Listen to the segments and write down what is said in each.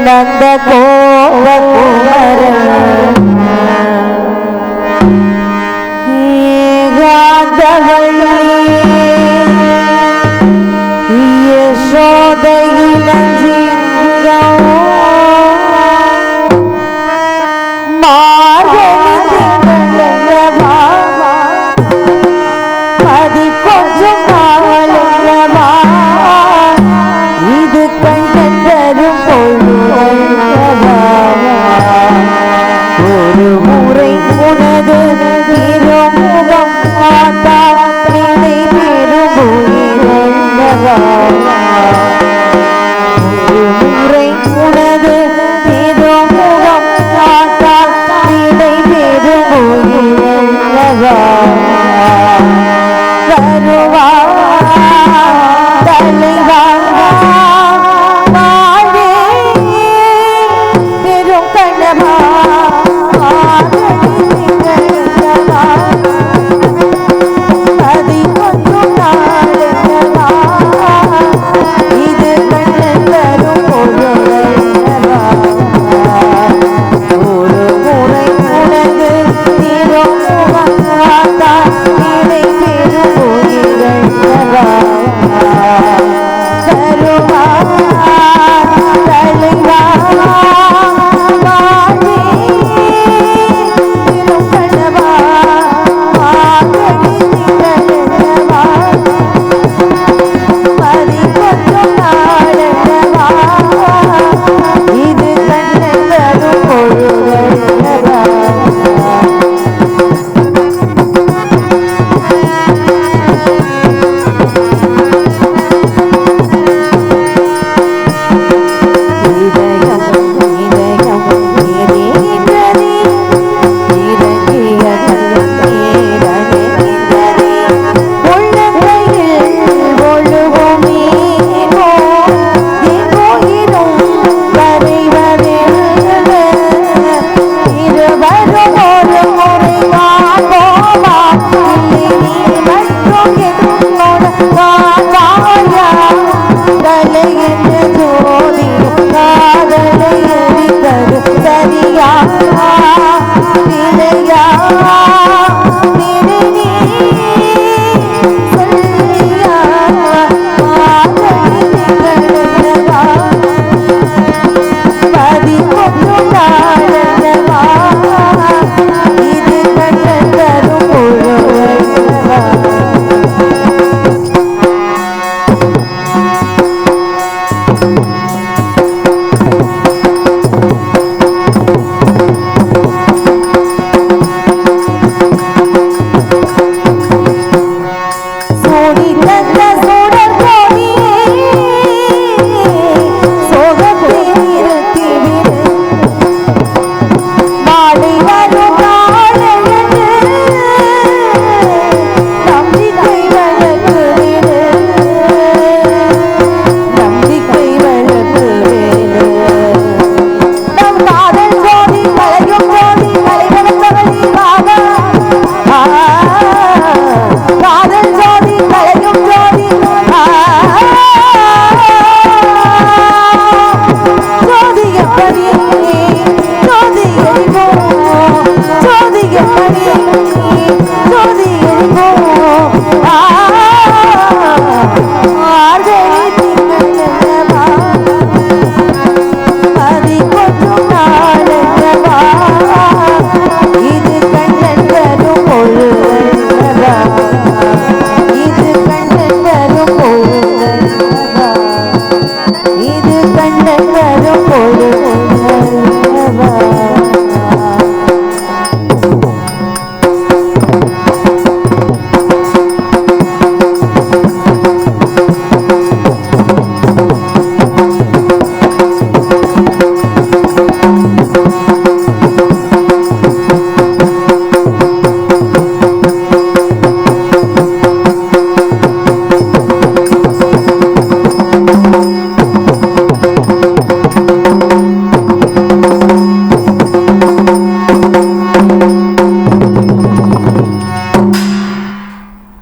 நந்த கோவகுமரன்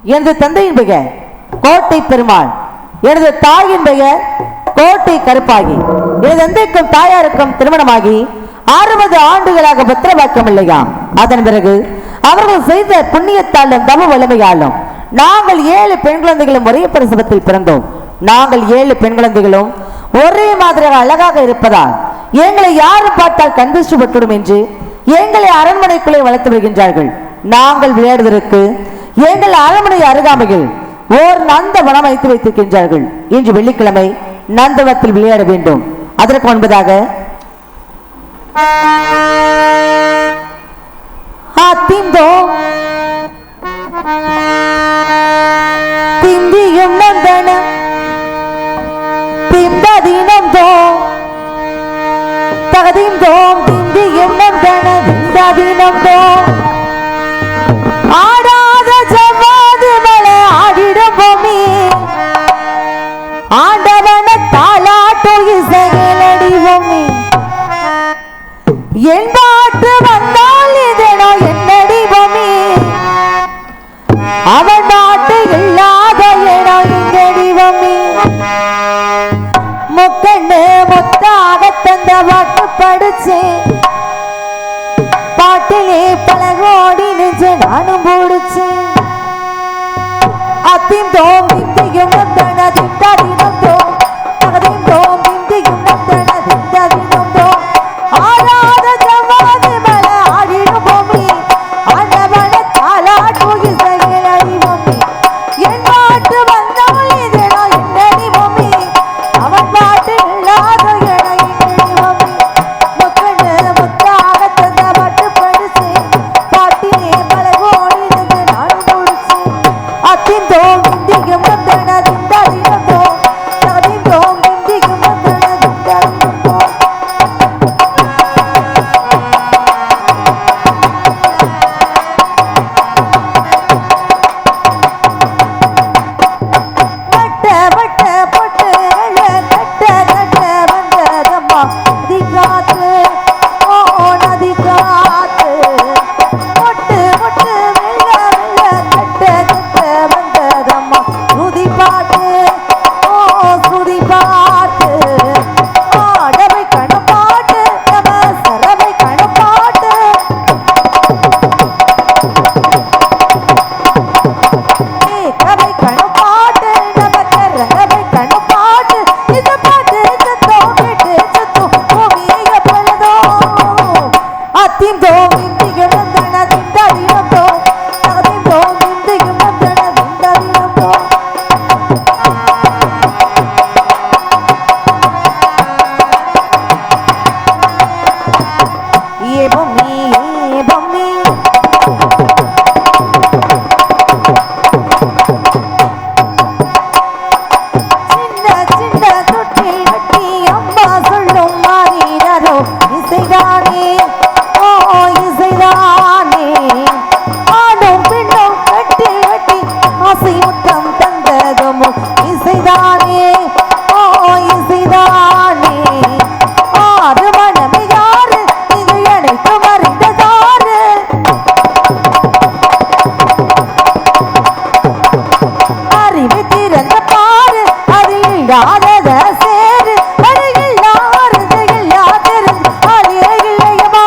எனது தந்தையின் பெயர் கோட்டை பெருமாள், எனது தாயின் பெயர் கோட்டை ஓட்டை கருப்பாகி எனது தந்தைக்கும் தாயாருக்கும் திருமணமாகி 60 ஆண்டுகளாக பத்திரவாக்கம் இல்லையாம். அதன் பிறகு அவர்கள் செய்த புண்ணியத்தாலும் தம வலிமையாலும் நாங்கள் 7 பெண் குழந்தைகளும் ஒரே பிரசவத்தில் பிறந்தோம். நாங்கள் 7 பெண் குழந்தைகளும் ஒரே மாதிரியாக அழகாக இருப்பதால் எங்களை யாரும் பார்த்தால் கண்திஷ்டப்பட்டுடும் என்று எங்களை அரண்மனைக்குள்ளே வளர்த்து வருகின்றார்கள். நாங்கள் விளையாடுவதற்கு எங்கள் அரண்மனை அருகாமையில் ஓர் நந்தவனம் வைத்து வைத்திருக்கின்றார்கள். இன்று வெள்ளிக்கிழமை நந்தவனத்தில் விளையாட வேண்டும். அதற்கு முன்பதாக திந்தியும் நந்தன திந்ததினம் தோம் தகதிம் தோம் திந்தியும் நந்தன திந்ததினம் தோம் ஆடாத ஜவ்வாது மலை ஆடிடும் பூமி ஆண்டவன தாலாட்டு இசையலடி பூமி என் பாட்டு வந்தால் இதனோ என்னடி பூமி அவன் நாட்டு இல்லாத ஏனோ எங்கடி பூமி முக்கண்ணு முத்தாக தந்த பாட்டு படிச்சு பாட்டிலே பலகோடி நெஞ்சு நானும் போடுச்சு அத்திம் தோம் திந்தியும் நந்தன திந்ததினம் தோம் தகதிம் தோம் திந்தியும் நந்தன திந்ததினம் தோம் ஆராத ஜவ்வாது மலை ஆடிடும் பூமி ஆண்டவன தாலாட்டு இசையில் அடி பூமி என் பாட்டு வந்தால் இதனோ என்னடி பூமி அவன் பாட்டு இல்லாத என என்னடி பூமி முக்கண்ணு முத்தாக தந்த பாட்டு படிச்சு பாட்டிலே பல கோடி நின்று நானும் முடிச்சு அத்தின் தோம் திந்தியும் நந்தன திந்ததினம் தோம் தகதிம் தோம் திந்தியும் நந்தன திந்ததினம் தோம் வட்ட வட்ட பொட்டு கட்ட கட்ட வந்ததம்மா நதி காத்து ஓ நதி காத்து பொட்டு பொட்டு வெள்ள வெள்ள கட்ட கட்ட வந்ததம்மா சுதி பாட்டு ஓ சுதி பாட்டு ஆடவை கணப்பாட்டு நம சரவை கணப்பாட்டு கவை கணப்பாட்டு நமக்கு ரகவை கணப்பாட்டு இது பாட்டு சத்தம் கேட்டு சத்தம் பூமியை எப்பொழுதோ அத்திம் தோம் இந்தியும் நந்தன திந்ததினம் தோம் தகதிம் தோம் இந்தியும் நந்தன திந்ததினம் தோம் ஏ பொம்மி சின்ன சின்ன தொட்டில் கட்டி அம்மா சொல்லும் மாறினரோ இசைதானே ஓ இசைதானே ஆடும் பெண்ணும் கட்டி கட்டி ஆசை முத்தம் தந்ததுமோ இசைதானே ஓ இசைதானே ஆறு மனமே யாரு இது அனைத்தும் அறிந்ததாரு அறிவு திறந்த பாரு அது இல்லாதத சேரு அது இல்லாதது இல்லாதது அழிய இல்லையமா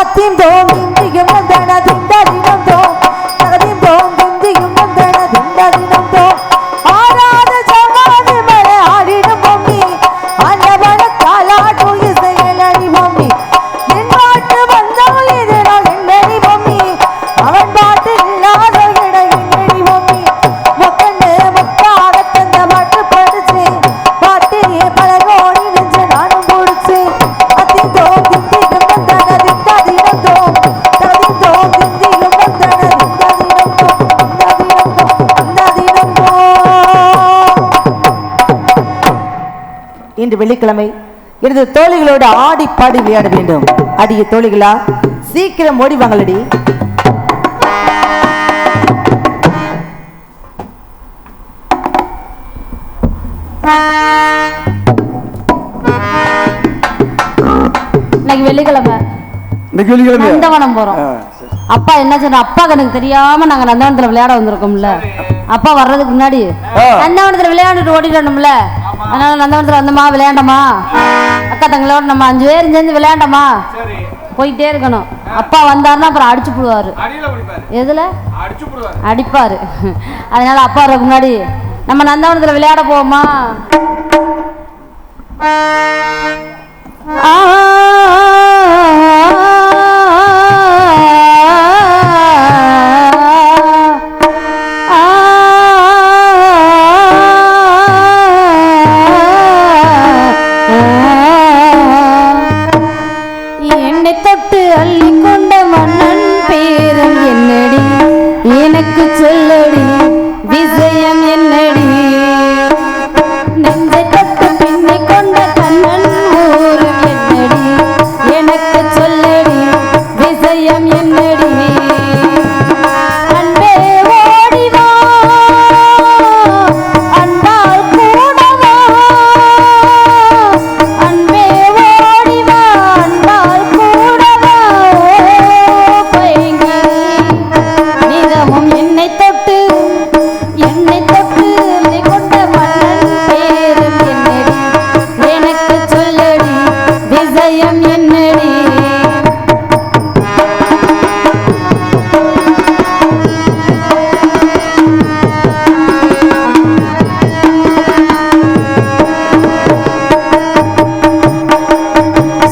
அத்திம் தோம் இந்தியும் நந்தன திந்ததினம் தோம் தகதிம் தோம் திந்தியும் நந்தன திந்ததினம் தோம் ஆராத ஜவ்வாது மலை ஆடிடும் பூமி ஆண்டவன தாலாட்டு இசையில் அடி பூமி என் பாட்டு வந்தால் இதனோ என்னடி பூமி அவன் பாட்டு இல்லாத இட என்னடி பூமி முக்கண்ணு முத்தாக தந்த பாட்டு படிச்சு பாட்டிலே பல கோடி நெஞ்சு நானும் முடிச்சு அத்தின் தோம் திந்தியும் நந்தன திந்ததினம் தோம் தகதிம் தோம் திந்தியும் நந்தன திந்ததினம் தோம் திந்ததினம் தோம் திந்ததினம் தோம். இன்று வெள்ளிக்கிழமை எனது தோழிகளோடு ஆடி பாடி விளையாட வேண்டும். அடிய தோழிகளா சீக்கிரம் ஓடி வாங்களடி. இன்னைக்கு வெள்ளிக்கிழமை நந்தவனம் போறோம். அப்பா என்ன சொன்ன, அப்பாக்கு எனக்கு தெரியாம நாங்க நந்தவனத்துல விளையாட வந்திருக்கோம்ல. அப்பா வர்றதுக்கு முன்னாடி நந்தவனத்துல விளையாண்டுட்டு ஓடிடணும்ல. அதனால நந்தவனத்துல வந்தோமா விளையாண்டோமா, அக்கா தங்களோட நம்ம 5 பேரும் சேர்ந்து விளையாண்டோமா, போயிட்டே இருக்கணும். அப்பா வந்தாருன்னா அப்புறம் அடிச்சு போடுவாரு. எதுல அடிப்பாரு. அதனால அப்பா வர்றதுக்கு முன்னாடி நம்ம நந்தவனத்துல விளையாட போவோமா? என்னை தொட்டு அள்ளி கொண்ட மன்னன் பேரும் என்னடி, எனக்கு சொல்லடி விஷயம் என்னடி, நெஞ்சை தொட்டு பின்னி கொண்ட கண்ணன் ஊரும் என்னடி, எனக்கு சொல்லடி விஷயம் என்னடி, அன்பே ஓடிவா அன்பால் கூடவா, அன்பே ஓடிவா அன்பால் கூடவா, பைங்கி நிதமும் என்னை தொட்டு நீ கொண்ட மன்னன் பேரும் என்னடி, எனக்கு சொல்லடி விஷயம் என்னடி.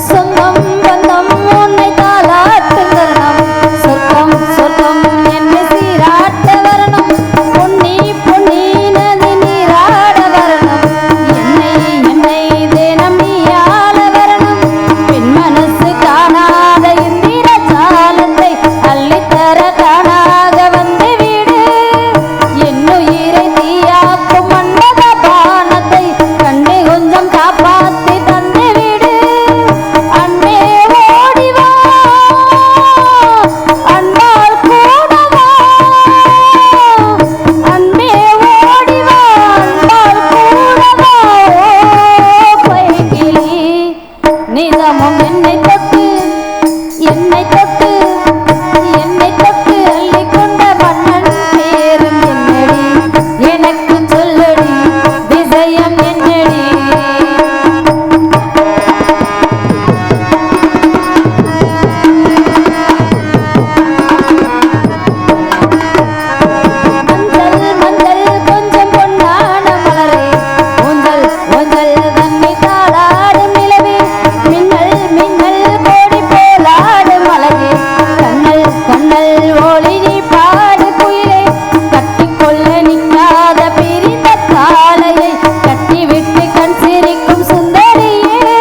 சொந்தம் பந்தம் உன்னை தாளாட்டும் தருணம், சொர்க்கம் சொர்க்கம் என்னை சீராட்ட வரணும், பொன்னி பொன்னி நதி நீராட வரணும், என்னை தினம் நீயாள வரணும், பெண் மனசு காணாத இந்திர ஜாலத்தை அள்ளித்தர தானாக வந்து விடு, என்னுயிரை தீயாக்கும் மன்னத பானத்தை கண்ணை கொஞ்சம் காப்பாத்தி தந்து விடு, அன்பே ஓடிவா அன்பால் கூடவா, அன்பே ஓடிவா அன்பால் கூடவா, பைங்கிளி நிதமும் என்னை தொட்டு அள்ளி கொண்ட மன்னன் பேரும் என்னடி, எனக்கு சொல்லடி விஷயம் என்னடி. மஞ்சள் மஞ்சள் கொஞ்சம் பொன்னான மலரே, ஊஞ்சல் ஊஞ்சல் தன்னை தாளாடும் நிலவே, மின்னல் மின்னல் கோடி போலாடும் அழகே, கண்ணல் கண்ணல் ஒளி நீ பாடு குயிலே, கட்டிக்கொள்ள நிற்காத பிரிந்த காலையை கட்டிவிட்டு கண் சிரிக்கும் சுந்தரியே,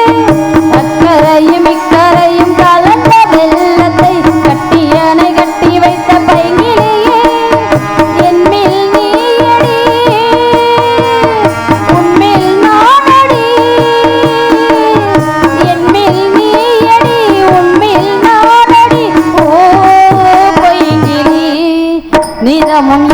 அக்கரையும் இக்கரையும் கலந்த வெள்ளத்தை கட்டியணை கட்டி வைத்த பைங்கிலியே, என்மேல் நீயடி உன்மேல் நானடி, என்மேல் நீயடி உன்மேல் நானடி, ஓ பைங்கிலி நிதமும்